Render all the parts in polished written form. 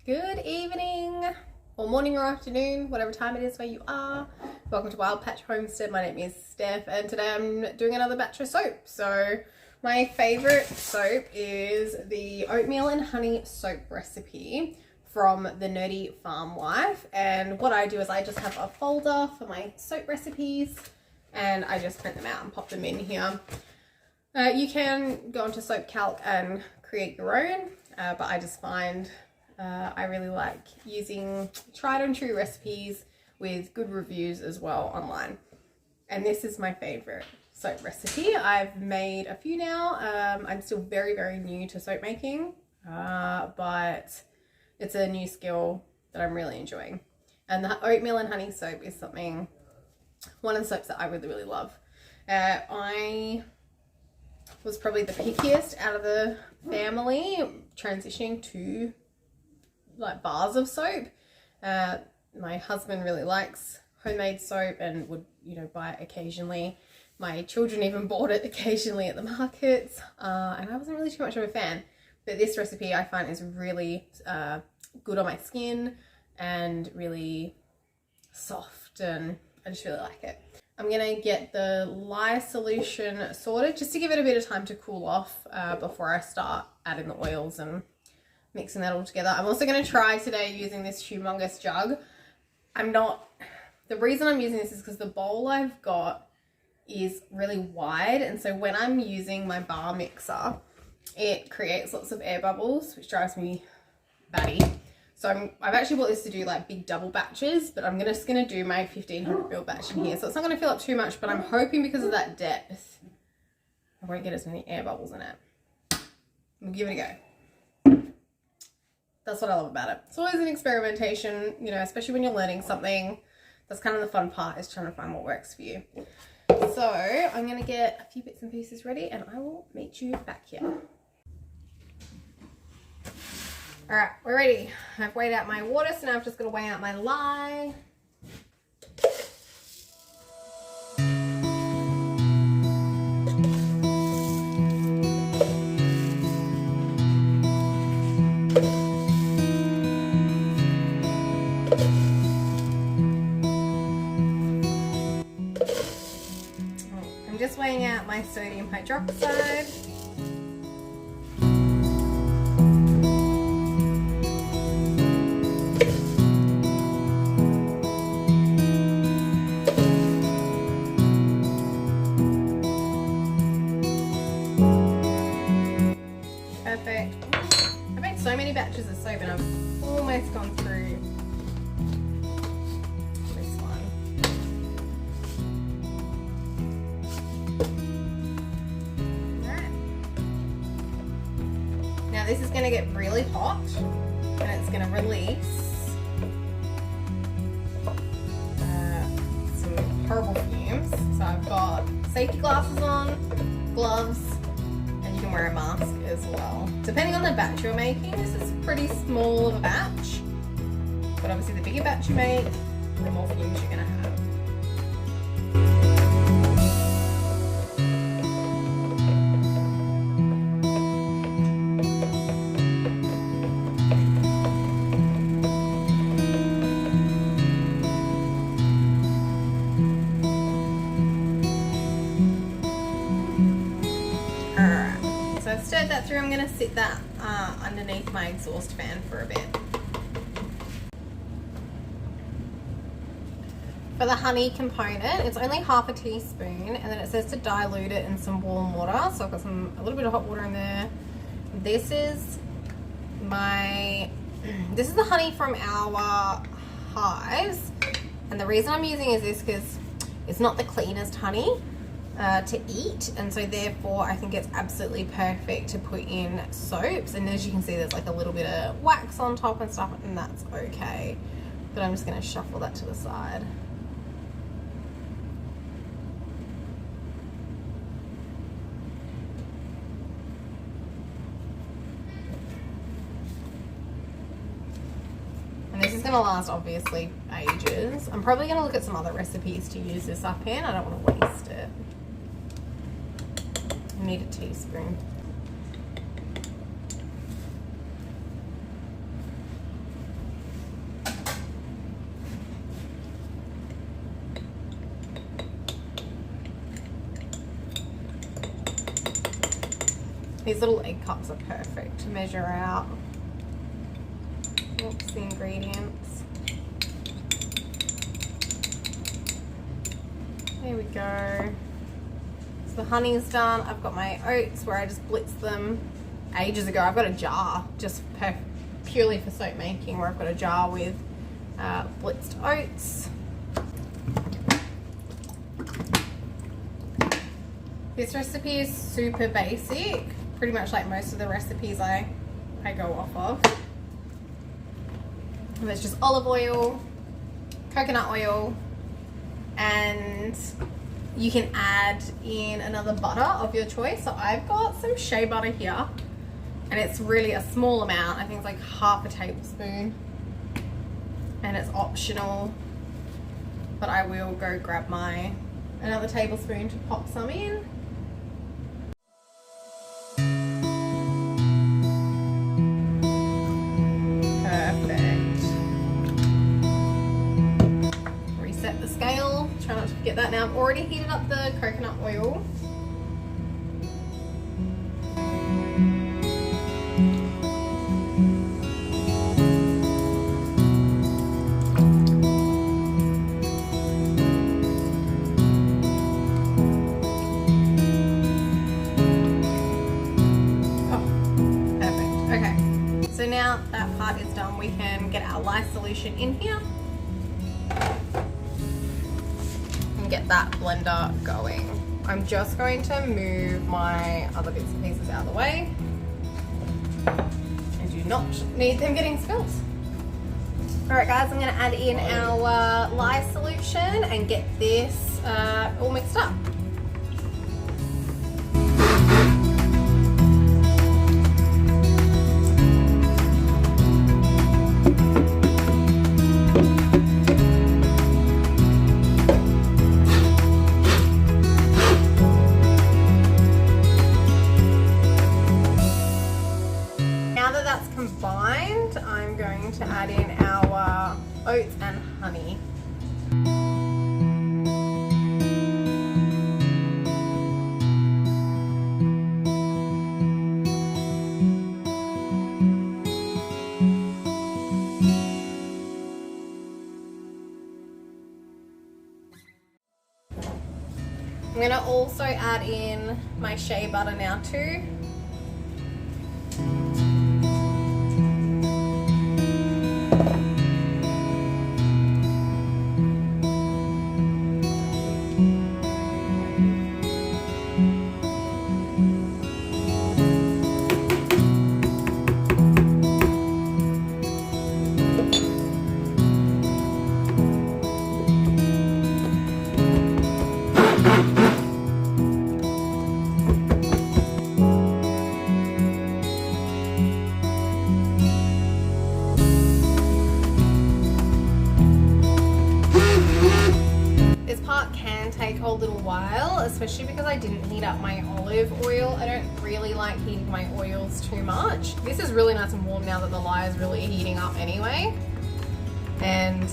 Good evening, or morning or afternoon, whatever time it is where you are. Welcome to Wild Patch Homestead. My name is Steph, and today I'm doing another batch of soap. So my favorite soap is the oatmeal and honey soap recipe from the Nerdy Farmwife. And what I do is I just have a folder for my soap recipes, and I just print them out and pop them in here. You can go onto Soap Calc and create your own, but I just find I really like using tried and true recipes with good reviews as well online. And this is my favorite soap recipe. I've made a few now. I'm still very new to soap making, but it's a new skill that I'm really enjoying. And the oatmeal and honey soap is one of the soaps that I really love. I was probably the pickiest out of the family transitioning to like bars of soap. My husband really likes homemade soap and would, buy it occasionally. My children even bought it occasionally at the markets, and I wasn't really too much of a fan. But this recipe I find is really good on my skin and really soft, and I just really like it. I'm gonna get the lye solution sorted just to give it a bit of time to cool off before I start adding the oils and mixing that all together. I'm also going to try today using this humongous jug. The reason I'm using this is because the bowl I've got is really wide, and so when I'm using my bar mixer, it creates lots of air bubbles, which drives me batty. So I've actually bought this to do like big double batches, but I'm just going to do my 1500 ml batch in here. So it's not going to fill up too much, but I'm hoping because of that depth, I won't get as many air bubbles in it. We'll give it a go. That's what I love about it. It's always an experimentation, especially when you're learning something. That's kind of the fun part, is trying to find what works for you. So I'm going to get a few bits and pieces ready, and I will meet you back here. All right, we're ready. I've weighed out my water, so now I'm just going to weigh out my lye. I'm just weighing out my sodium hydroxide. Perfect. I've made so many batches of soap and I've almost gone through this one. Alright. Now this is going to get really hot and it's going to release some horrible fumes. So I've got safety glasses on, gloves, and you can wear a mask as well. Depending on the batch you're making, this is pretty small of a batch, but obviously the bigger batch you make, the more fumes you're going to have. Alright, so I've stirred that through. I'm going to sit that underneath my exhaust fan for a bit. For the honey component, it's only half a teaspoon, and then it says to dilute it in some warm water. So I've got a little bit of hot water in there. This is the honey from our hives, and the reason I'm using is this because it's not the cleanest honey to eat, and so therefore I think it's absolutely perfect to put in soaps. And as you can see, there's like a little bit of wax on top and stuff, and that's okay, but I'm just going to shuffle that to the side. And this is going to last obviously ages. I'm probably going to look at some other recipes to use this up in. I don't want to waste it. I need a teaspoon. These little egg cups are perfect to measure out. Oops, the ingredients. There we go. So the honey's done. I've got my oats where I just blitzed them ages ago. I've got a jar just purely for soap making where I've got a jar with blitzed oats. This recipe is super basic, pretty much like most of the recipes I go off of. And there's just olive oil, coconut oil, and you can add in another butter of your choice. So I've got some shea butter here, and it's really a small amount. I think it's like half a tablespoon, and it's optional, but I will go grab another tablespoon to pop some in. Try not to forget that. Now I've already heated up the coconut oil. Oh, perfect. Okay. So now that part is done, we can get our lye solution in here. Get that blender going. I'm just going to move my other bits and pieces out of the way. I do not need them getting spilled. Alright guys, I'm going to add in our lye solution and get this all mixed up. Combined, I'm going to add in our oats and honey. I'm going to also add in my shea butter now too. Take a little while, especially because I didn't heat up my olive oil. I don't really like heating my oils too much. This is really nice and warm now that the lye is really heating up anyway, and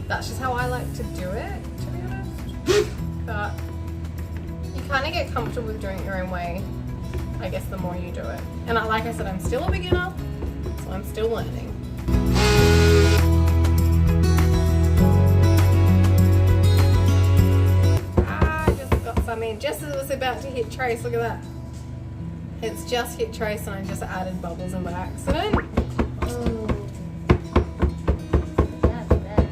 that's just how I like to do it, to be honest. But you kind of get comfortable with doing it your own way, I guess, the more you do it. And like I said, I'm still a beginner, so I'm still learning. Just as it was about to hit trace, look at that. It's just hit trace and I just added bubbles in by accident. That's bad.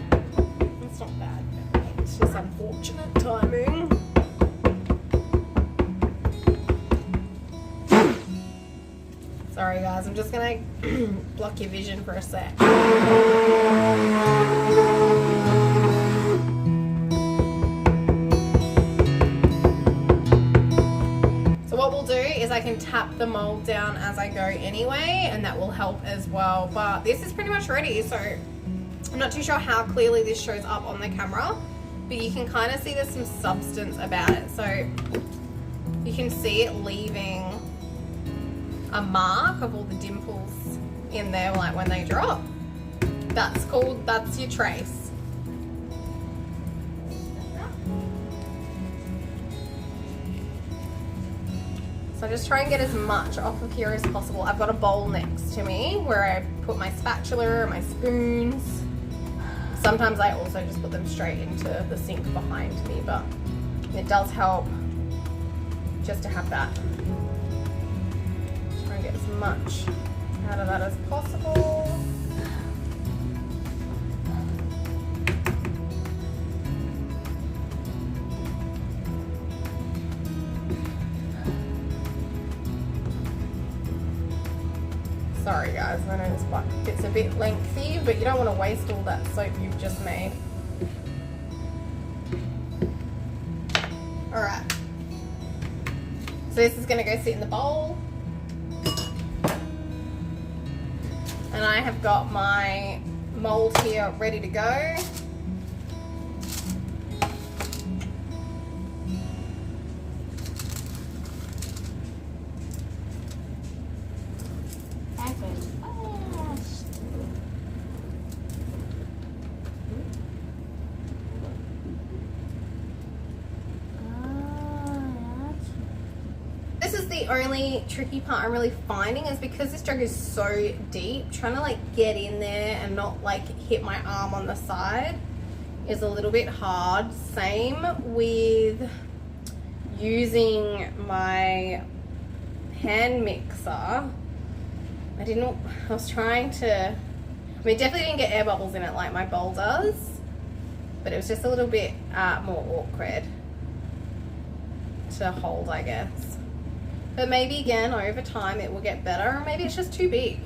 It's not bad. It's just unfortunate timing. Sorry guys, I'm just gonna block your vision for a sec. What we'll do is I can tap the mold down as I go anyway, and that will help as well. But this is pretty much ready, so I'm not too sure how clearly this shows up on the camera, but you can kind of see there's some substance about it. So you can see it leaving a mark of all the dimples in there, like when they drop. That's your trace. So So I just try and get as much off of here as possible. I've got a bowl next to me where I put my spatula, my spoons. Sometimes I also just put them straight into the sink behind me, but it does help just to have that. Try and get as much out of that as possible. Sorry guys, I know it's a bit lengthy, but you don't want to waste all that soap you've just made. Alright. So this is going to go sit in the bowl. And I have got my mold here ready to go. This is the only tricky part I'm really finding, is because this jug is so deep, trying to like get in there and not like hit my arm on the side is a little bit hard. Same with using my hand mixer. I was trying to, I mean, definitely didn't get air bubbles in it like my bowl does, but it was just a little bit more awkward to hold, I guess. But maybe again, over time it will get better, or maybe it's just too big.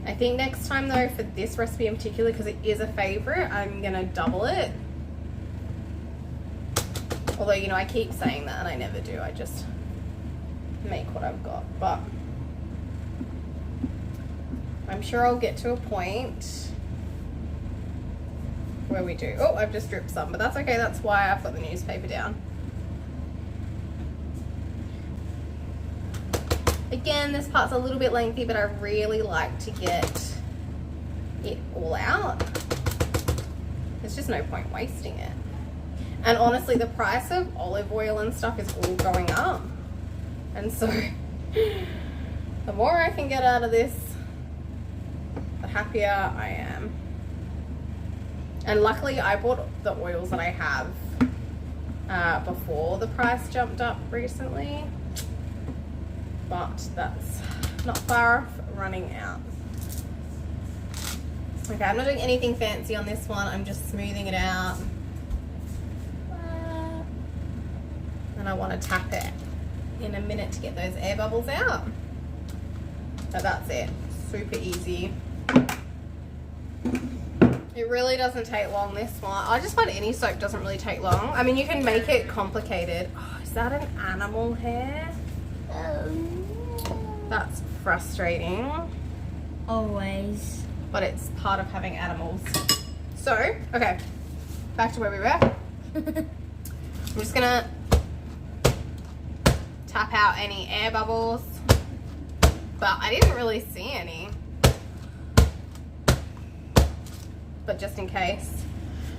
I think next time though, for this recipe in particular, because it is a favorite, I'm gonna double it. Although, you know, I keep saying that and I never do. I just make what I've got. But I'm sure I'll get to a point where we do. Oh, I've just dripped some, but that's okay. That's why I've got the newspaper down. Again, this part's a little bit lengthy, but I really like to get it all out. There's just no point wasting it. And honestly, the price of olive oil and stuff is all going up. And so the more I can get out of this, the happier I am. And luckily I bought the oils that I have before the price jumped up recently. But that's not far off running out. Okay, I'm not doing anything fancy on this one. I'm just smoothing it out. And I want to tap it in a minute to get those air bubbles out. So that's it. Super easy. It really doesn't take long, this one. I just find any soap doesn't really take long. I mean, you can make it complicated. Oh, is that an animal hair? That's frustrating. Always. But it's part of having animals. So, okay, back to where we were. I'm just gonna tap out any air bubbles, but I didn't really see any. But just in case.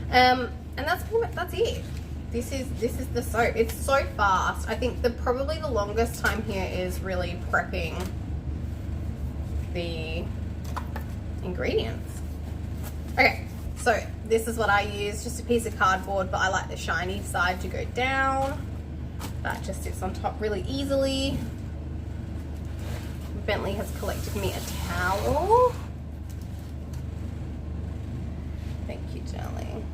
And that's pretty much, that's it. This is the soap. It's so fast. I think probably the longest time here is really prepping the ingredients. Okay, so this is what I use, just a piece of cardboard, but I like the shiny side to go down. That just sits on top really easily. Bentley has collected me a towel. Thank you, darling.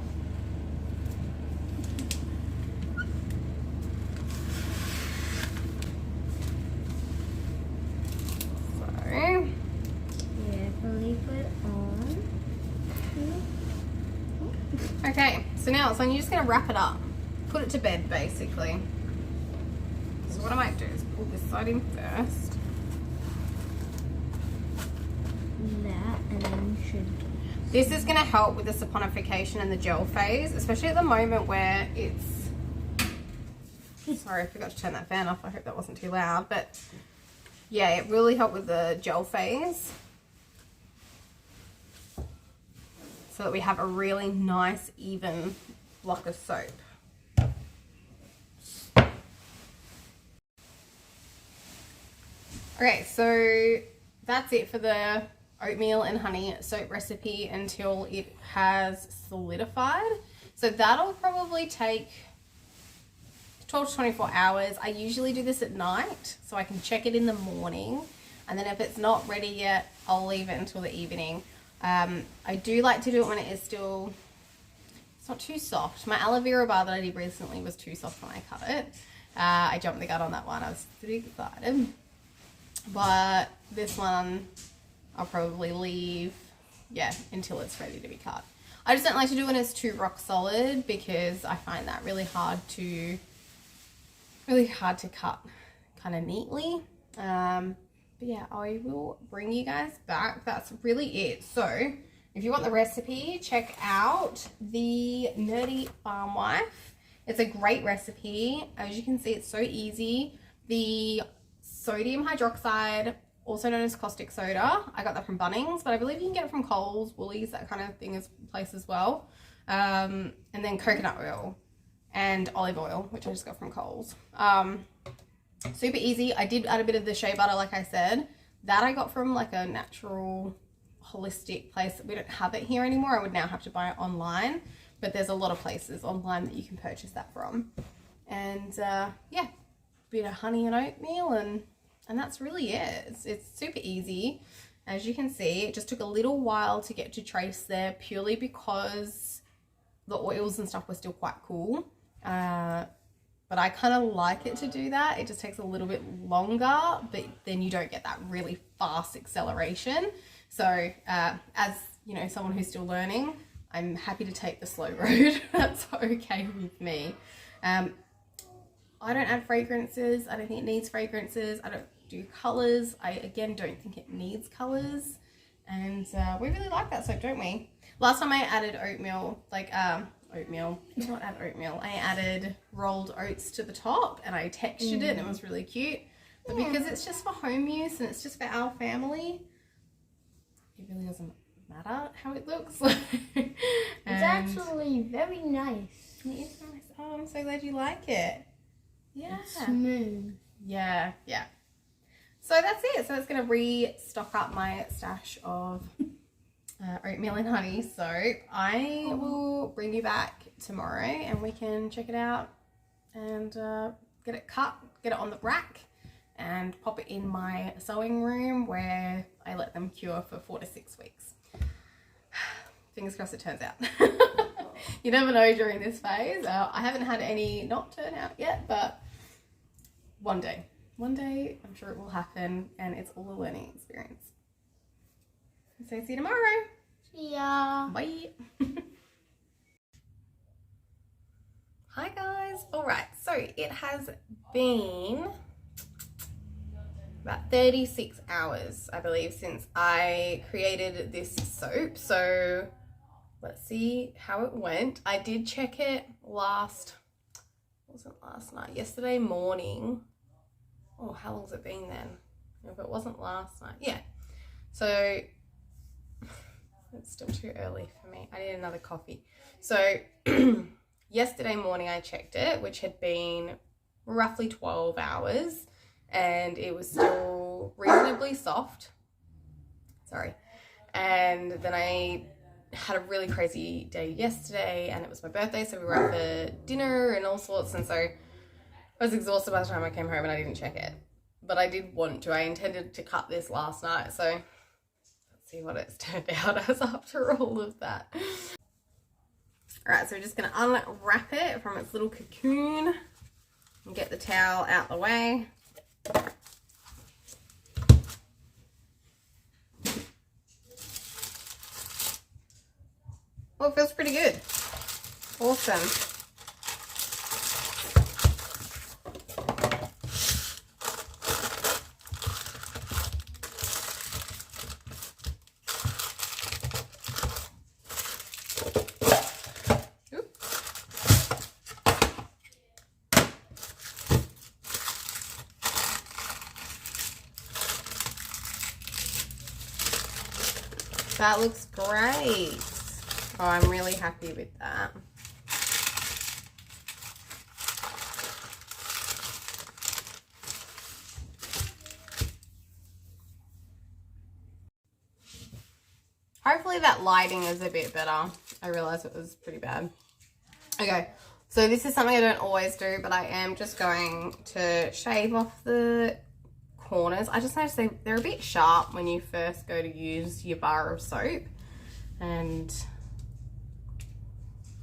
Okay, so now it's like you're just going to wrap it up. Put it to bed, basically. So what I might do is pull this side in first. That, and then should... This is going to help with the saponification and the gel phase, especially at the moment where it's... Sorry, I forgot to turn that fan off. I hope that wasn't too loud. But yeah, it really helped with the gel phase. So that we have a really nice, even block of soap. Okay, so that's it for the oatmeal and honey soap recipe until it has solidified. So that'll probably take 12 to 24 hours. I usually do this at night so I can check it in the morning, and then if it's not ready yet, I'll leave it until the evening. I do like to do it when it is still, it's not too soft. My aloe vera bar that I did recently was too soft when I cut it. I jumped the gun on that one. I was pretty excited. But this one I'll probably leave, yeah, until it's ready to be cut. I just don't like to do it as too rock solid because I find that really hard to cut kind of neatly. But yeah, I will bring you guys back. That's really it. So if you want the recipe, check out the Nerdy Farmwife. It's a great recipe. As you can see, it's so easy. The sodium hydroxide, also known as caustic soda, I got that from Bunnings, but I believe you can get it from Coles, Woolies, that kind of thing is place as well. And then coconut oil and olive oil, which I just got from Coles. Super easy. I did add a bit of the shea butter, like I said. That I got from like a natural holistic place. We don't have it here anymore. I would now have to buy it online, but there's a lot of places online that you can purchase that from. And yeah, bit of honey and oatmeal, and that's really it. It's super easy. As you can see, it just took a little while to get to trace there, purely because the oils and stuff were still quite cool. But I kind of like it to do that. It just takes a little bit longer, but then you don't get that really fast acceleration. So as you know, someone who's still learning, I'm happy to take the slow road. That's okay with me. I don't add fragrances. I don't think it needs fragrances. I don't do colors. I, again, don't think it needs colors. And we really like that soap, don't we? Last time I added oatmeal, oatmeal, not add oatmeal, I added rolled oats to the top and I textured it and it was really cute. But because it's just for home use and it's just for our family, it really doesn't matter how it looks. It's actually very nice. It is nice. Oh, I'm so glad you like it. Yeah. It's smooth. Yeah, yeah. So that's it. So it's going to restock up my stash of oatmeal and honey soap. I will bring you back tomorrow and we can check it out and get it cut, get it on the rack and pop it in my sewing room where I let them cure for 4 to 6 weeks. Fingers crossed it turns out. You never know during this phase. I haven't had any not turn out yet, but one day I'm sure it will happen, and it's all a learning experience. So see you tomorrow. See ya. Bye. Hi guys. Alright, so it has been about 36 hours, I believe, since I created this soap. So let's see how it went. I did check it yesterday morning. Oh, how long's it been then? If it wasn't last night, yeah. So it's still too early for me. I need another coffee. So yesterday morning I checked it, which had been roughly 12 hours, and it was still reasonably soft. Sorry. And then I had a really crazy day yesterday, and it was my birthday, so we were out for dinner and all sorts, and so I was exhausted by the time I came home and I didn't check it. But I did want to. I intended to cut this last night, so let's see what it's turned out as after all of that. Alright, so we're just going to unwrap it from its little cocoon and get the towel out the way. Oh, it feels pretty good. Awesome. That looks great. Oh, I'm really happy with that. Hopefully that lighting is a bit better. I realized it was pretty bad. Okay, so this is something I don't always do, but I am just going to shave off the corners. I just noticed they're a bit sharp when you first go to use your bar of soap, and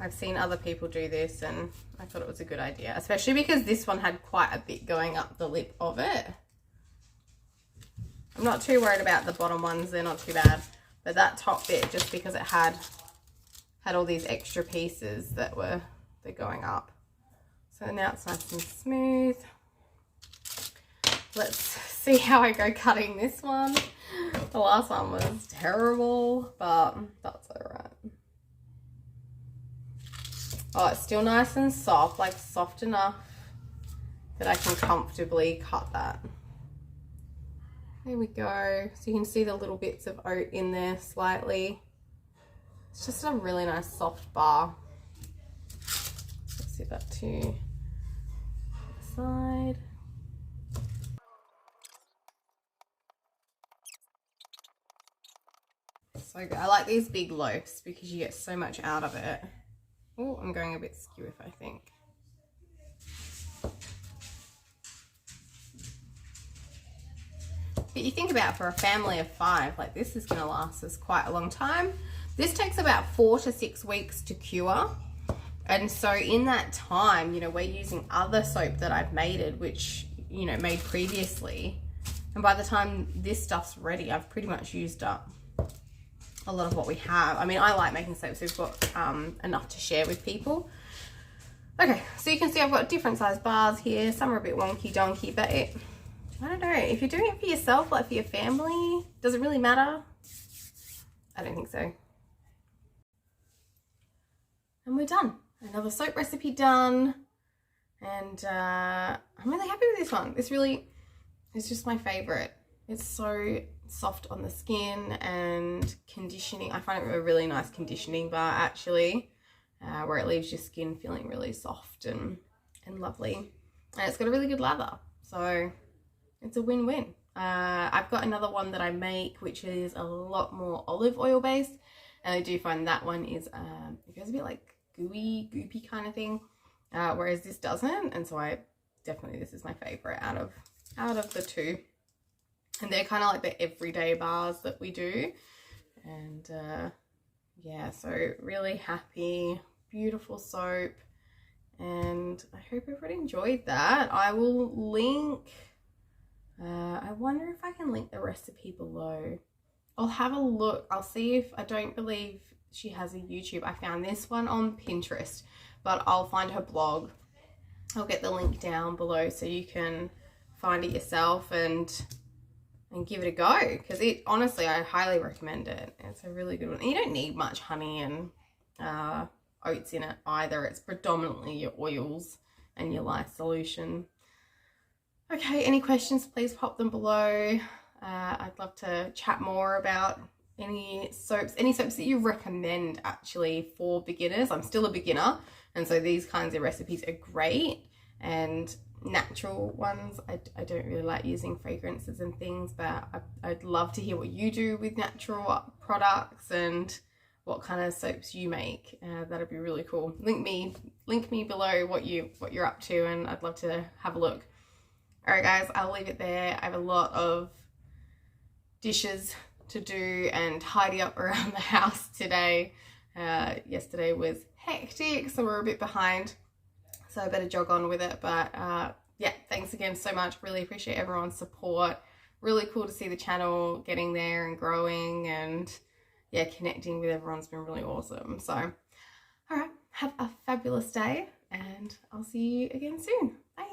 I've seen other people do this and I thought it was a good idea, especially because this one had quite a bit going up the lip of it. I'm not too worried about the bottom ones, they're not too bad, but that top bit, just because it had all these extra pieces that they're going up. So now it's nice and smooth. Let's see how I go cutting this one. The last one was terrible, but that's alright. Oh, it's still nice and soft, like soft enough that I can comfortably cut that. There we go. So you can see the little bits of oat in there slightly. It's just a really nice soft bar. Let's set that to the side. So good. I like these big loaves because you get so much out of it. Oh, I'm going a bit skew, I think. But you think about, for a family of 5, like, this is going to last us quite a long time. This takes about 4 to 6 weeks to cure. And so in that time, you know, we're using other soap that I've made, which, you know, made previously. And by the time this stuff's ready, I've pretty much used up a lot of what we have. I mean, I like making soaps. We've got enough to share with people. Okay, so you can see I've got different size bars here. Some are a bit wonky donkey, but I don't know, if you're doing it for yourself, like for your family, does it really matter? I don't think so. And we're done. Another soap recipe done. And I'm really happy with this one. This really is just my favorite. It's so soft on the skin and conditioning. I find it a really nice conditioning bar, actually, where it leaves your skin feeling really soft and lovely. And it's got a really good lather, so it's a win-win. I've got another one that I make which is a lot more olive oil based, and I do find that one is it goes a bit like goopy kind of thing, whereas this doesn't. And so this is my favorite out of the two. And they're kind of like the everyday bars that we do. And yeah, so really happy, beautiful soap. And I hope everyone enjoyed that. I will link, I wonder if I can link the recipe below. I'll have a look. I'll see if, I don't believe she has a YouTube. I found this one on Pinterest, but I'll find her blog. I'll get the link down below so you can find it yourself and give it a go, because honestly, I highly recommend it. It's a really good one. And you don't need much honey and oats in it either. It's predominantly your oils and your lye solution. Okay, any questions, please pop them below. I'd love to chat more about any soaps that you recommend actually for beginners. I'm still a beginner, and so these kinds of recipes are great. And natural ones, I don't really like using fragrances and things, but I'd love to hear what you do with natural products and what kind of soaps you make. That'd be really cool. Link me below what you're up to, and I'd love to have a look. All right, guys, I'll leave it there. I have a lot of dishes to do and tidy up around the house today. Yesterday was hectic, so we're a bit behind, so I better jog on with it. But yeah, thanks again so much. Really appreciate everyone's support. Really cool to see the channel getting there and growing, and yeah, connecting with everyone's been really awesome. So all right, have a fabulous day, and I'll see you again soon. Bye.